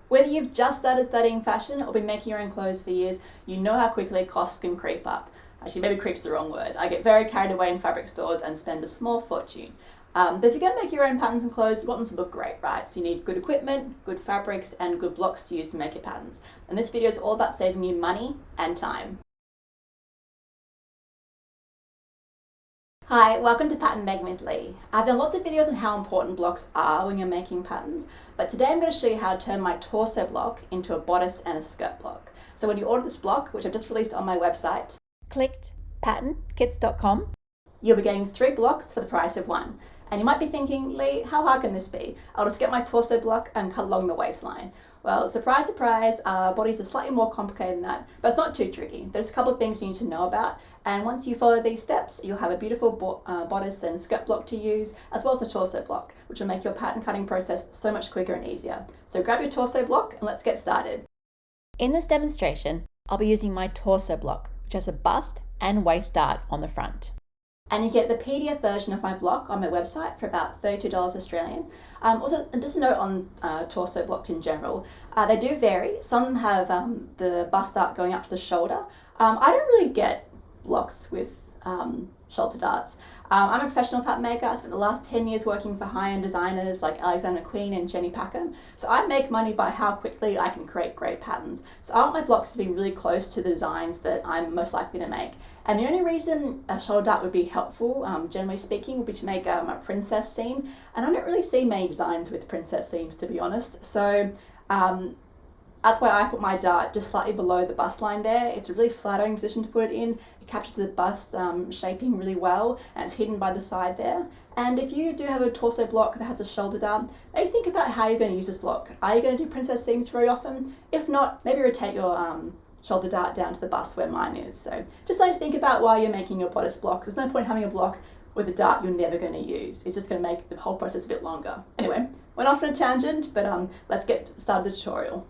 Whether you've just started studying fashion or been making your own clothes for years, you know how quickly costs can creep up. Actually, maybe creep's the wrong word. I get very carried away in fabric stores and spend a small fortune. But if you're going to make your own patterns and clothes, you want them to look great, right? So you need good equipment, good fabrics, and good blocks to use to make your patterns. And this video is all about saving you money and time. Hi, welcome to Pattern Making with Leigh. I've done lots of videos on how important blocks are when you're making patterns, but today I'm going to show you how to turn my torso block into a bodice and a skirt block. So when you order this block, which I've just released on my website, clicked patternkits.com, you'll be getting 3 blocks for the price of 1. And you might be thinking, Leigh, how hard can this be? I'll just get my torso block and cut along the waistline. Well, surprise, surprise, bodies are slightly more complicated than that, but it's not too tricky. There's a couple of things you need to know about, and once you follow these steps, you'll have a beautiful bodice and skirt block to use, as well as a torso block, which will make your pattern cutting process so much quicker and easier. So grab your torso block and let's get started. In this demonstration, I'll be using my torso block, which has a bust and waist dart on the front. And you get the PDF version of my block on my website for about $32 Australian. Also, just a note on torso blocks in general, they do vary. Some of them have the bust dart going up to the shoulder. I don't really get blocks with shoulder darts. I'm a professional pattern maker. I spent the last 10 years working for high-end designers like Alexander McQueen and Jenny Packham. So I make money by how quickly I can create great patterns. So I want my blocks to be really close to the designs that I'm most likely to make. And the only reason a shoulder dart would be helpful, generally speaking, would be to make a princess seam. And I don't really see many designs with princess seams, to be honest. So that's why I put my dart just slightly below the bust line there. It's a really flattering position to put it in. It captures the bust shaping really well, and it's hidden by the side there. And if you do have a torso block that has a shoulder dart, maybe think about how you're going to use this block. Are you going to do princess seams very often? If not, maybe rotate your shoulder dart down to the bust where mine is. So just like to think about while you're making your bodice block. There's no point having a block with a dart you're never going to use. It's just going to make the whole process a bit longer. Anyway, went off on a tangent, but let's get started with the tutorial.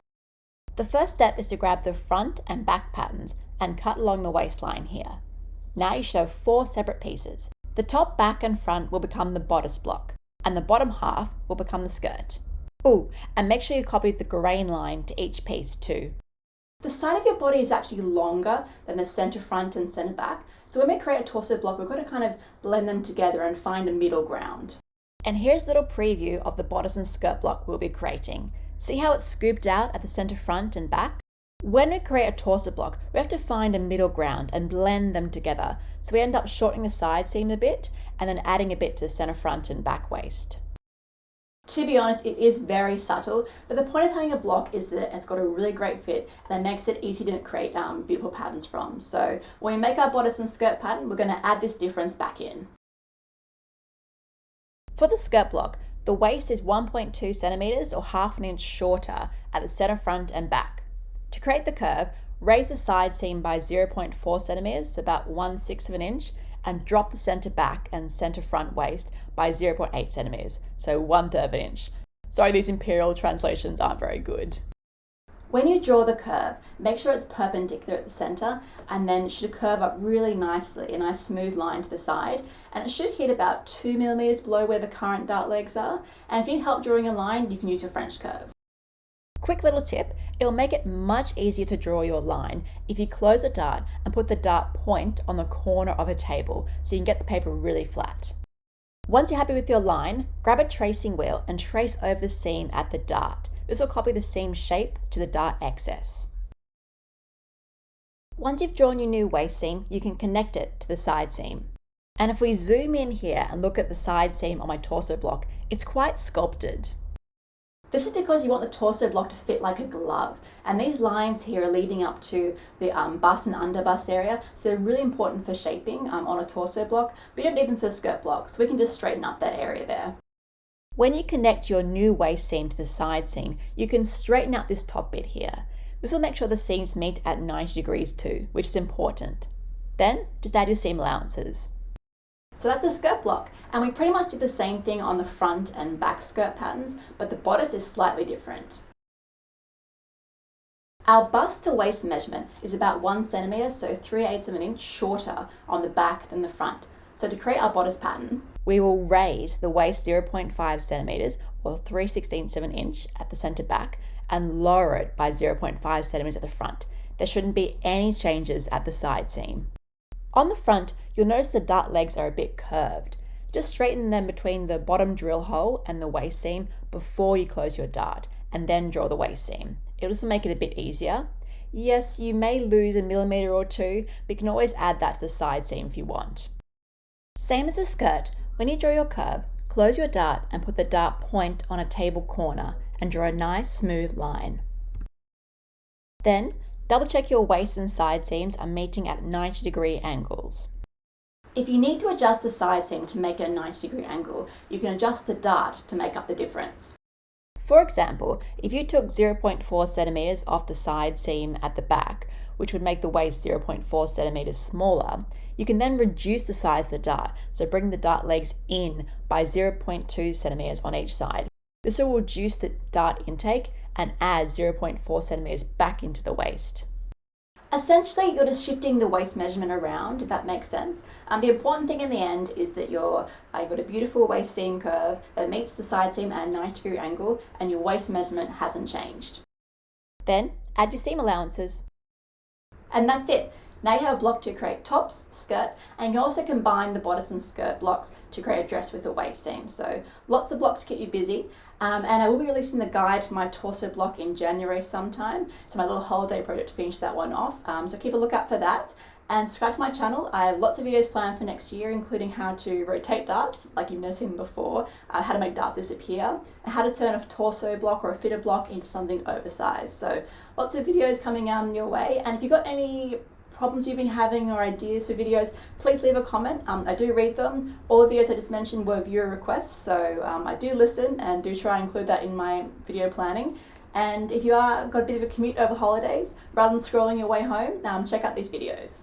The first step is to grab the front and back patterns and cut along the waistline here. Now you should have 4 separate pieces. The top, back and front will become the bodice block, and the bottom half will become the skirt. Ooh, and make sure you copy the grain line to each piece too. The side of your body is actually longer than the center front and center back, so when we create a torso block, we've got to kind of blend them together and find a middle ground. And here's a little preview of the bodice and skirt block we'll be creating. See how it's scooped out at the center front and back? When we create a torso block, we have to find a middle ground and blend them together, so we end up shortening the side seam a bit and then adding a bit to the center front and back waist. To be honest, it is very subtle, but the point of having a block is that it's got a really great fit and it makes it easy to create beautiful patterns from. So when we make our bodice and skirt pattern, we're going to add this difference back in. For the skirt block, the waist is 1.2 centimeters or half an inch shorter at the center front and back. To create the curve, raise the side seam by 0.4 centimeters, about 1/6 of an inch, and drop the center back and center front waist by 0.8 centimeters, so 1/3 of an inch. Sorry, these imperial translations aren't very good. When you draw the curve, make sure it's perpendicular at the center, and then it should curve up really nicely, a nice smooth line to the side, and it should hit about 2 millimeters below where the current dart legs are. And if you need help drawing a line, you can use your French curve. Quick little tip, it'll make it much easier to draw your line if you close the dart and put the dart point on the corner of a table so you can get the paper really flat. Once you're happy with your line, grab a tracing wheel and trace over the seam at the dart. This will copy the seam shape to the dart excess. Once you've drawn your new waist seam, you can connect it to the side seam. And if we zoom in here and look at the side seam on my torso block, it's quite sculpted. This is because you want the torso block to fit like a glove, and these lines here are leading up to the bust and under bust area, so they're really important for shaping on a torso block, but you don't need them for the skirt block, so we can just straighten up that area there. When you connect your new waist seam to the side seam, you can straighten out this top bit here. This will make sure the seams meet at 90 degrees too, which is important. Then just add your seam allowances. So that's a skirt block, and we pretty much did the same thing on the front and back skirt patterns, but the bodice is slightly different. Our bust to waist measurement is about 1 centimeter, so 3/8 of an inch shorter on the back than the front. So to create our bodice pattern, we will raise the waist 0.5 centimeters or 3/16 of an inch at the center back, and lower it by 0.5 centimeters at the front. There shouldn't be any changes at the side seam. On the front, you'll notice the dart legs are a bit curved. Just straighten them between the bottom drill hole and the waist seam before you close your dart, and then draw the waist seam. It'll also make it a bit easier. Yes, you may lose a millimeter or two, but you can always add that to the side seam if you want. Same as the skirt, when you draw your curve, close your dart and put the dart point on a table corner and draw a nice smooth line. Then, double check your waist and side seams are meeting at 90-degree angles. If you need to adjust the side seam to make it a 90-degree angle, you can adjust the dart to make up the difference. For example, if you took 0.4 centimeters off the side seam at the back, which would make the waist 0.4 centimeters smaller, you can then reduce the size of the dart, so bring the dart legs in by 0.2 centimeters on each side. This will reduce the dart intake and add 0.4 centimeters back into the waist. Essentially, you're just shifting the waist measurement around, if that makes sense. The important thing in the end is that you've got a beautiful waist seam curve that meets the side seam at a 90-degree angle, and your waist measurement hasn't changed. Then, add your seam allowances. And that's it. Now you have a block to create tops, skirts, and you can also combine the bodice and skirt blocks to create a dress with a waist seam. So lots of blocks to keep you busy. And I will be releasing the guide for my torso block in January sometime. It's my little holiday project to finish that one off. So keep a lookout for that. And subscribe to my channel. I have lots of videos planned for next year, including how to rotate darts, like you've never seen before, how to make darts disappear, and how to turn a torso block or a fitted block into something oversized. So lots of videos coming your way. And if you've got any problems you've been having or ideas for videos, please leave a comment. I do read them. All the videos I just mentioned were viewer requests, so I do listen and do try and include that in my video planning. And if you got a bit of a commute over holidays, rather than scrolling your way home, check out these videos.